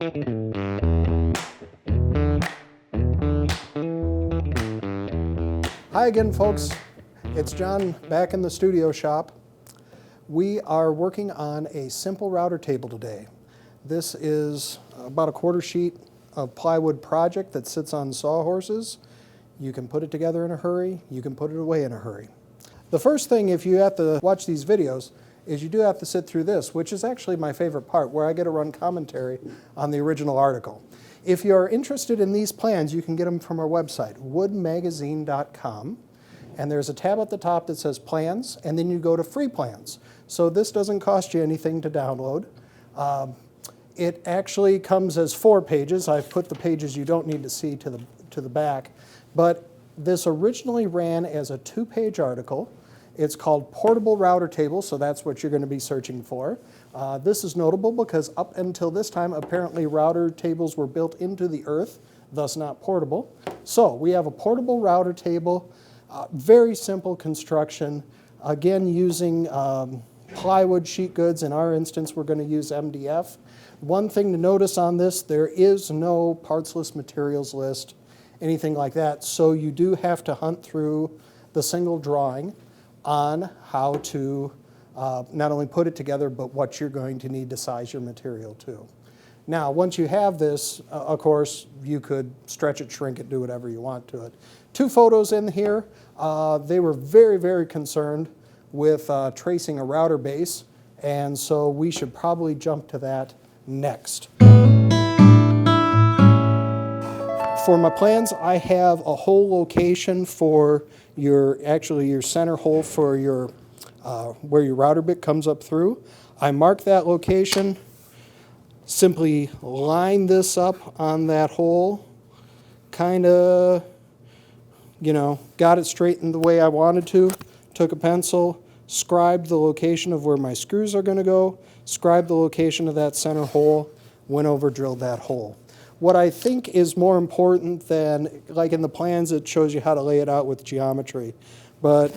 Hi again, folks. It's John back in the studio shop. We are working on a simple router table today. This is about a quarter sheet of plywood project that sits on sawhorses. You can put it together in a hurry, you can put it away in a hurry. The first thing, if you have to watch these videos, is you do have to sit through this, which is actually my favorite part, where I get to run commentary on the original article. If you're interested in these plans, you can get them from our website, woodmagazine.com. And there's a tab at the top that says Plans, and then you go to Free Plans. So this doesn't cost you anything to download. It actually comes as 4 pages. I've put the pages you don't need to see to the back. But this originally ran as a 2-page article. It's called Portable Router Table, so that's what you're going to be searching for. This is notable because up until this time, apparently router tables were built into the earth, thus not portable. So we have a portable router table, very simple construction, again using plywood sheet goods. In our instance, we're going to use MDF. One thing to notice on this, there is no parts list, materials list, anything like that, so you do have to hunt through the single drawing on how to not only put it together, but what you're going to need to size your material to. Now, once you have this, of course, you could stretch it, shrink it, do whatever you want to it. 2 photos in here. They were very, very concerned with tracing a router base, and so we should probably jump to that next. For my plans, I have a hole location for your center hole for your where your router bit comes up through. I mark that location, simply line this up on that hole, kind of, got it straightened the way I wanted to, took a pencil, scribed the location of where my screws are going to go, scribed the location of that center hole, went over, drilled that hole. What I think is more important than, like in the plans, it shows you how to lay it out with geometry. But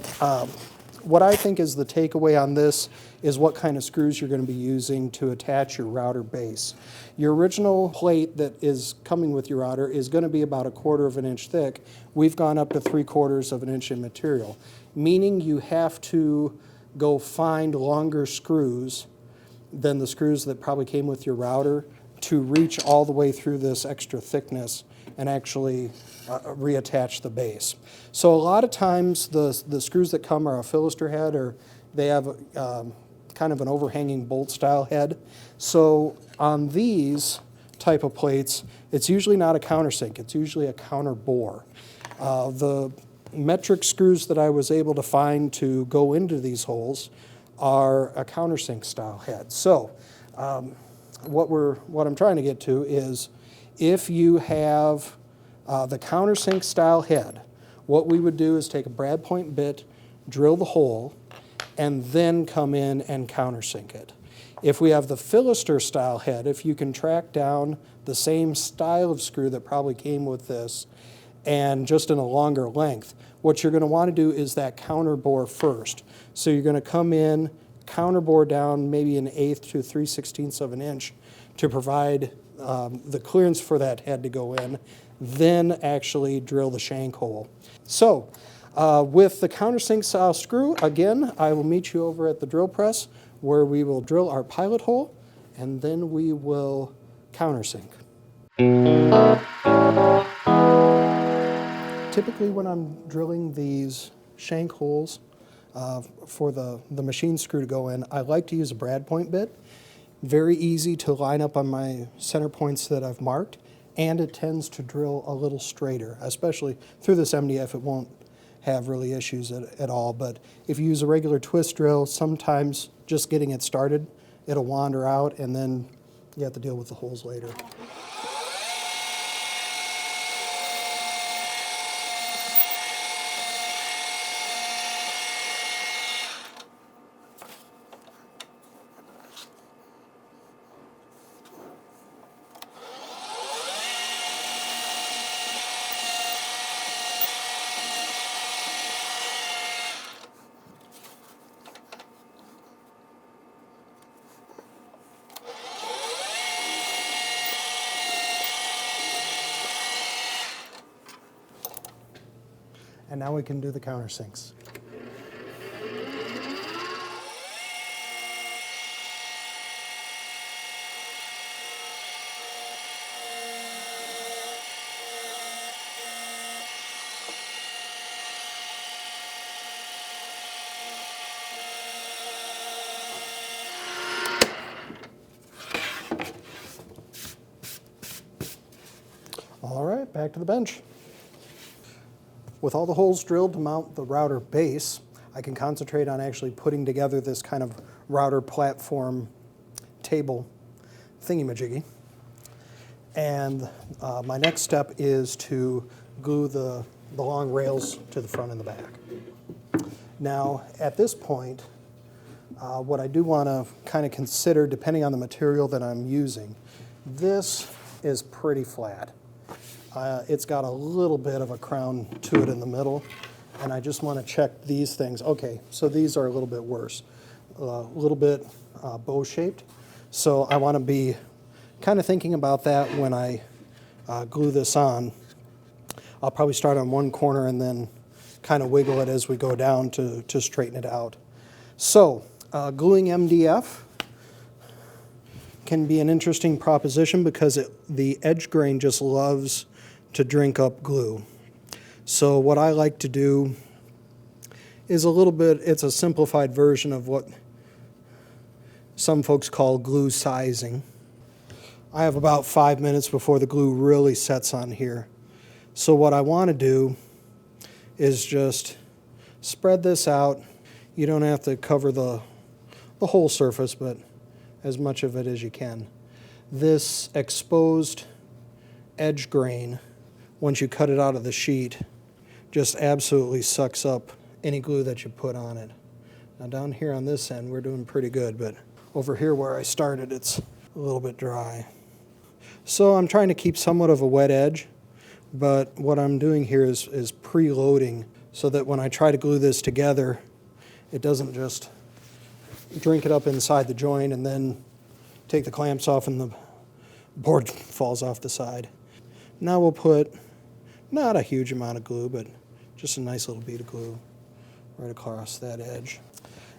what I think is the takeaway on this is what kind of screws you're going to be using to attach your router base. Your original plate that is coming with your router is going to be about 1/4 of an inch thick. We've gone up to 3/4 of an inch in material, meaning you have to go find longer screws than the screws that probably came with your router to reach all the way through this extra thickness and actually reattach the base. So a lot of times the screws that come are a Philister head, or they have kind of an overhanging bolt style head. So on these type of plates, it's usually not a countersink, it's usually a counter bore. The metric screws that I was able to find to go into these holes are a countersink style head. So what I'm trying to get to is, if you have the countersink style head, what we would do is take a brad point bit, drill the hole, and then come in and countersink it. If we have the Philister style head, if you can track down the same style of screw that probably came with this, and just in a longer length, what you're going to want to do is that counter bore first. So you're going to come in, counter bore down maybe 1/8 to 3/16 of an inch to provide the clearance for that head to go in, then actually drill the shank hole. So with the countersink style screw, again, I will meet you over at the drill press where we will drill our pilot hole, and then we will countersink. Typically when I'm drilling these shank holes for the machine screw to go in, I like to use a brad point bit. Very easy to line up on my center points that I've marked, and it tends to drill a little straighter, especially through this MDF. It won't have really issues at all, but if you use a regular twist drill, sometimes just getting it started, it'll wander out, and then you have to deal with the holes later. And now we can do the countersinks. All right, back to the bench. With all the holes drilled to mount the router base, I can concentrate on actually putting together this kind of router platform table thingy-majiggy. And my next step is to glue the long rails to the front and the back. Now, at this point, what I do want to kind of consider, depending on the material that I'm using, this is pretty flat. It's got a little bit of a crown to it in the middle, and I just want to check these things. Okay, so these are a little bit worse, a little bit bow-shaped. So I want to be kind of thinking about that when I glue this on. I'll probably start on one corner and then kind of wiggle it as we go down to straighten it out. So gluing MDF can be an interesting proposition because the edge grain just loves to drink up glue. So what I like to do is it's a simplified version of what some folks call glue sizing. I have about 5 minutes before the glue really sets on here. So what I want to do is just spread this out. You don't have to cover the whole surface, but as much of it as you can. This exposed edge grain, once you cut it out of the sheet, just absolutely sucks up any glue that you put on it. Now down here on this end, we're doing pretty good, but over here where I started, it's a little bit dry. So I'm trying to keep somewhat of a wet edge, but what I'm doing here is preloading so that when I try to glue this together, it doesn't just drink it up inside the joint and then take the clamps off and the board falls off the side. Now we'll put not a huge amount of glue, but just a nice little bead of glue right across that edge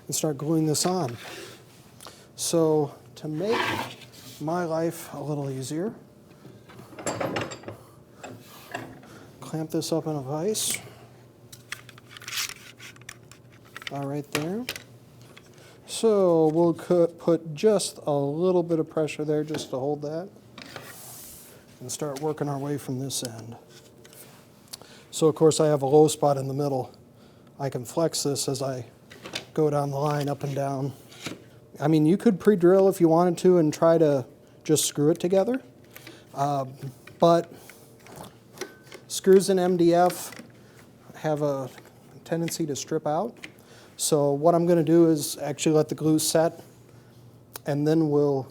and start gluing this on. So to make my life a little easier, clamp this up in a vise. All right there. So we'll put just a little bit of pressure there just to hold that and start working our way from this end. So of course I have a low spot in the middle. I can flex this as I go down the line up and down. I mean, you could pre-drill if you wanted to and try to just screw it together, but screws in MDF have a tendency to strip out. So what I'm going to do is actually let the glue set, and then we'll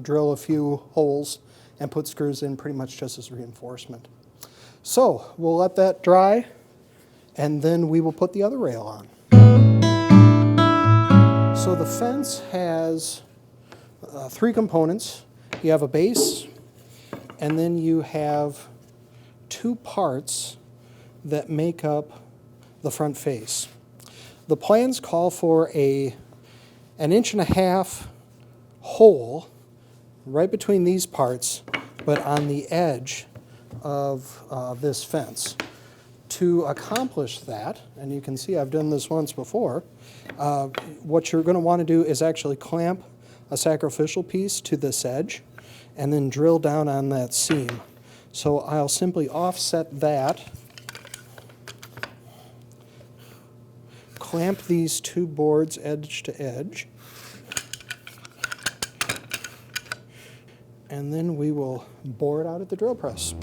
drill a few holes and put screws in pretty much just as reinforcement. So we'll let that dry, and then we will put the other rail on. So the fence has 3 components. You have a base, and then you have 2 parts that make up the front face. The plans call for an 1.5-inch hole right between these parts, but on the edge of this fence. To accomplish that, and you can see I've done this once before, what you're going to want to do is actually clamp a sacrificial piece to this edge and then drill down on that seam. So I'll simply offset that, clamp these 2 boards edge to edge, and then we will bore it out at the drill press.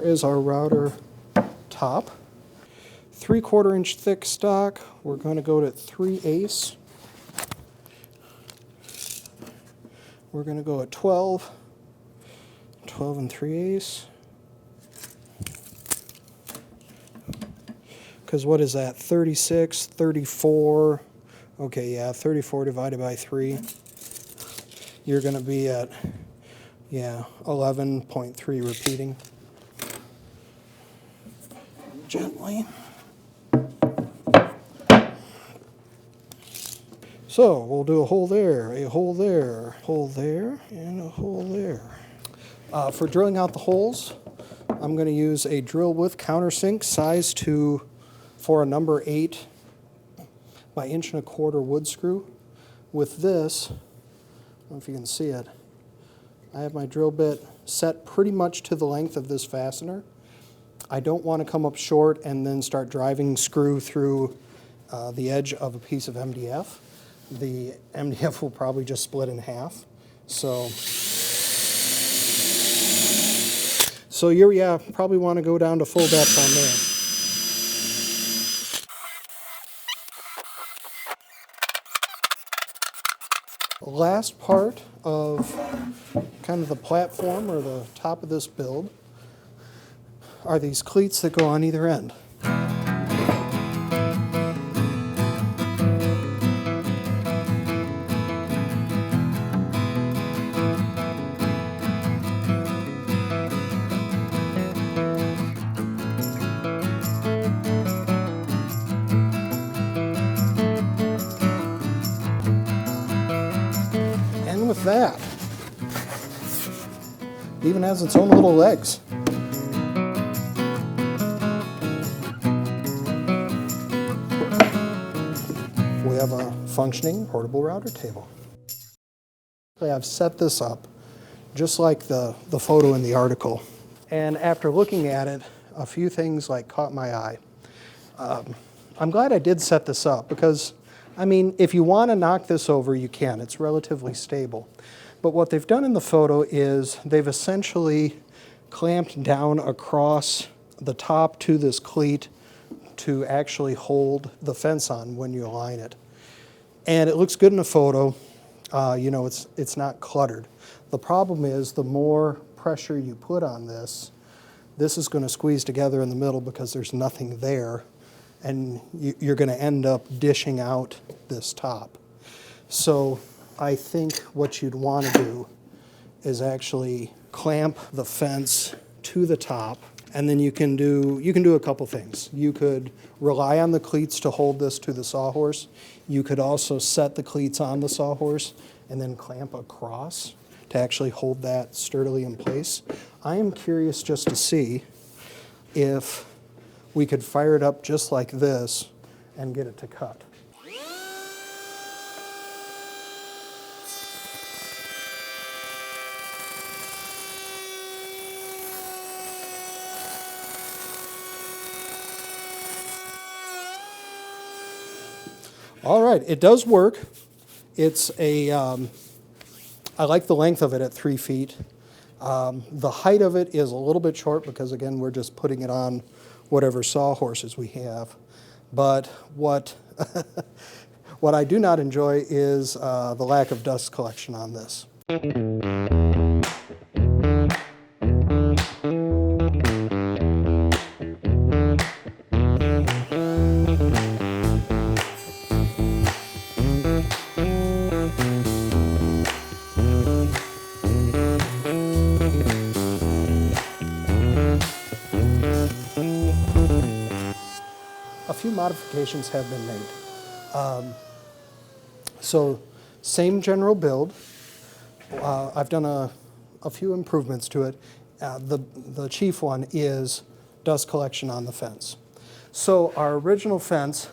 is our router top. 3/4 inch thick stock. We're going to go to 3/8. We're going to go at 12 and 3/8. Because what is that? 36, 34. Okay, yeah, 34 divided by 3. You're going to be at, yeah, 11.3 repeating. Gently. So we'll do a hole there, a hole there, hole there, and a hole there. For drilling out the holes, I'm going to use a drill with countersink size for a number 8 by 1.25" wood screw. With this, I don't know if you can see it, I have my drill bit set pretty much to the length of this fastener. I don't want to come up short and then start driving screw through the edge of a piece of MDF. The MDF will probably just split in half. So you probably want to go down to full depth on there. The last part of kind of the platform or the top of this build are these cleats that go on either end. With that, it even has its own little legs. We have a functioning portable router table. I've set this up just like the photo in the article, and after looking at it, a few things caught my eye. I'm glad I did set this up because I mean, if you want to knock this over, you can. It's relatively stable. But what they've done in the photo is they've essentially clamped down across the top to this cleat to actually hold the fence on when you align it. And it looks good in the photo. You know, it's not cluttered. The problem is the more pressure you put on this is going to squeeze together in the middle because there's nothing there. And you're going to end up dishing out this top. So I think what you'd want to do is actually clamp the fence to the top, and then you can do a couple things. You could rely on the cleats to hold this to the sawhorse. You could also set the cleats on the sawhorse and then clamp across to actually hold that sturdily in place. I am curious just to see if we could fire it up just like this and get it to cut. All right, it does work. It's I like the length of it at 3 feet. The height of it is a little bit short because, again, we're just putting it on whatever sawhorses we have. But what what I do not enjoy is the lack of dust collection on this. A few modifications have been made. So same general build. I've done a few improvements to it. The chief one is dust collection on the fence. So our original fence,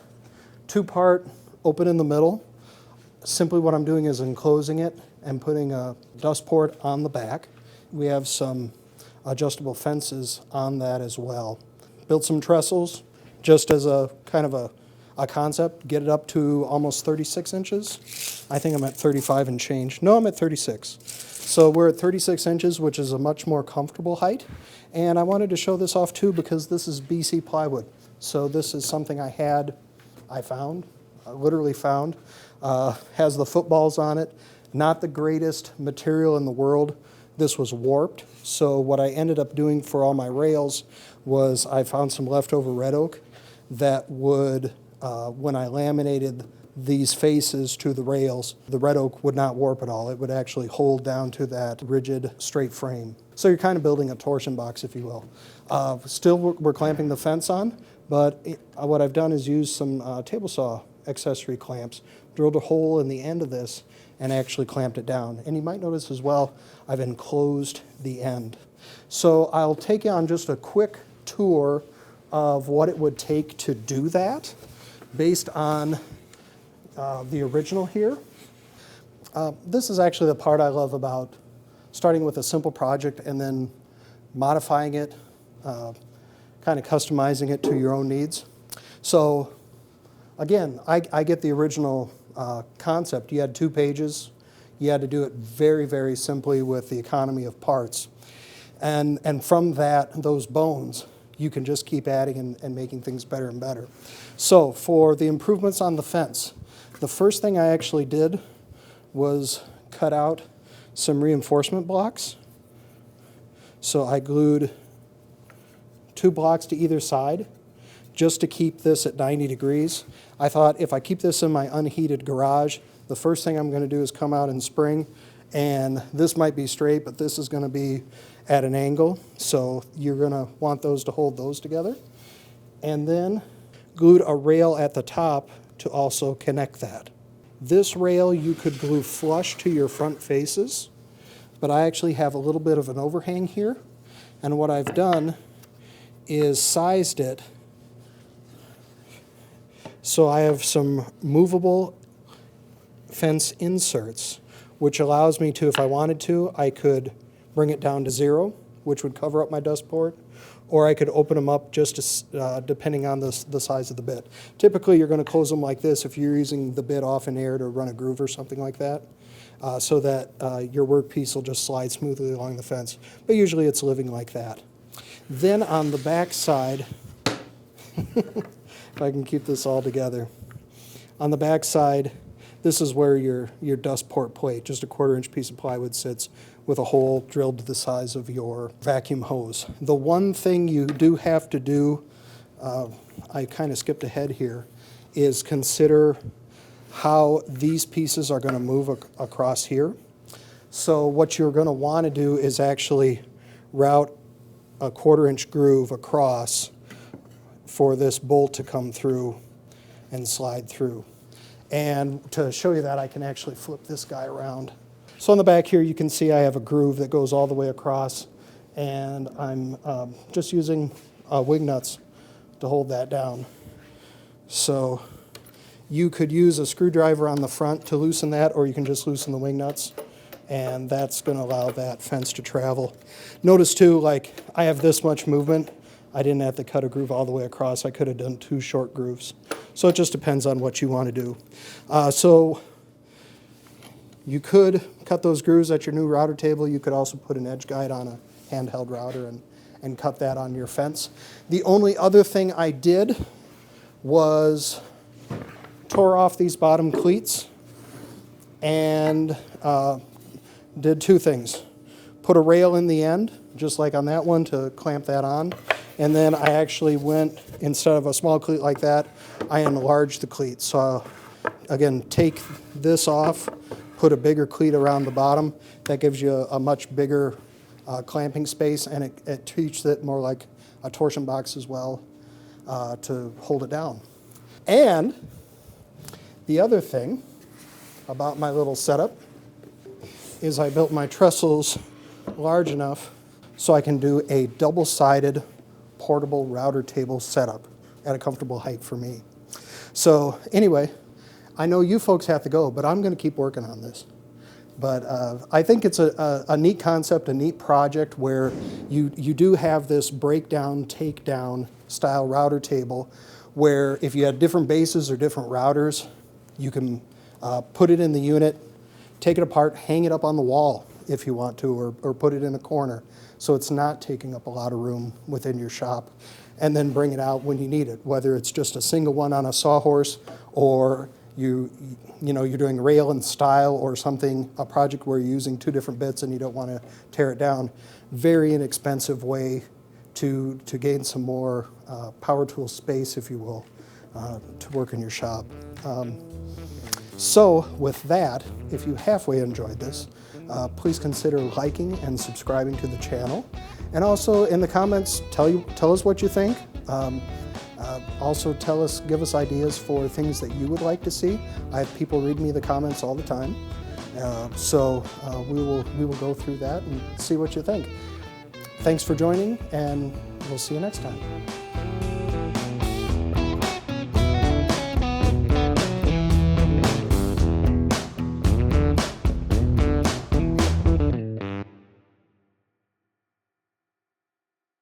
2-part, open in the middle. Simply what I'm doing is enclosing it and putting a dust port on the back. We have some adjustable fences on that as well. Built some trestles just as a kind of a concept, get it up to almost 36 inches. I think I'm at 35 and change. No, I'm at 36. So we're at 36 inches, which is a much more comfortable height. And I wanted to show this off too because this is BC plywood. So this is something I found, literally found. Has the footballs on it. Not the greatest material in the world. This was warped. So what I ended up doing for all my rails was I found some leftover red oak that would, when I laminated these faces to the rails, the red oak would not warp at all. It would actually hold down to that rigid, straight frame. So you're kind of building a torsion box, if you will. Still, we're clamping the fence on, but what I've done is use some table saw accessory clamps, drilled a hole in the end of this, and actually clamped it down. And you might notice as well, I've enclosed the end. So I'll take you on just a quick tour of what it would take to do that based on the original here. This is actually the part I love about starting with a simple project and then modifying it, kind of customizing it to your own needs. So again, I get the original concept. You had 2 pages. You had to do it very, very simply with the economy of parts. And from that, those bones, you can just keep adding and making things better and better. So for the improvements on the fence, the first thing I actually did was cut out some reinforcement blocks. So I glued 2 blocks to either side just to keep this at 90 degrees. I thought if I keep this in my unheated garage, the first thing I'm going to do is come out in spring, and this might be straight, but this is going to be at an angle. So you're going to want those to hold those together. And then glued a rail at the top to also connect that. This rail you could glue flush to your front faces, but I actually have a little bit of an overhang here. And what I've done is sized it so I have some movable fence inserts, which allows me to, if I wanted to, I could bring it down to 0, which would cover up my dust port, or I could open them up just to, depending on the size of the bit. Typically, you're going to close them like this if you're using the bit off in air to run a groove or something like that, so that your workpiece will just slide smoothly along the fence. But usually it's living like that. Then on the back side, if I can keep this all together, on the back side, this is where your dust port plate, just a 1/4-inch piece of plywood, sits with a hole drilled to the size of your vacuum hose. The one thing you do have to do, I kind of skipped ahead here, is consider how these pieces are going to move across here. So what you're going to want to do is actually route a 1/4-inch groove across for this bolt to come through and slide through. And to show you that, I can actually flip this guy around. So on the back here, you can see I have a groove that goes all the way across, and I'm just using wing nuts to hold that down. So you could use a screwdriver on the front to loosen that, or you can just loosen the wing nuts, and that's going to allow that fence to travel. Notice too, like I have this much movement. I didn't have to cut a groove all the way across. I could have done 2 short grooves. So it just depends on what you want to do. So you could cut those grooves at your new router table. You could also put an edge guide on a handheld router and cut that on your fence. The only other thing I did was tore off these bottom cleats and did 2 things. Put a rail in the end, just like on that one, to clamp that on. And then I actually went, instead of a small cleat like that, I enlarged the cleat. So again, take this off, put a bigger cleat around the bottom. That gives you a much bigger clamping space, and it treats it more like a torsion box as well to hold it down. And the other thing about my little setup is I built my trestles large enough so I can do a double-sided portable router table setup at a comfortable height for me. So anyway, I know you folks have to go, but I'm going to keep working on this. But I think it's a neat concept, a neat project where you do have this breakdown, takedown style router table where if you had different bases or different routers, you can put it in the unit, take it apart, hang it up on the wall if you want to, or put it in a corner so it's not taking up a lot of room within your shop, and then bring it out when you need it, whether it's just a single one on a sawhorse or you're doing rail and stile or something, a project where you're using two different bits and you don't want to tear it down. Very inexpensive way to gain some more power tool space, if you will, to work in your shop. So with that, if you halfway enjoyed this, please consider liking and subscribing to the channel. And also in the comments, tell us what you think. Also give us ideas for things that you would like to see. I have people read me the comments all the time. So we will go through that and see what you think. Thanks for joining, and we'll see you next time.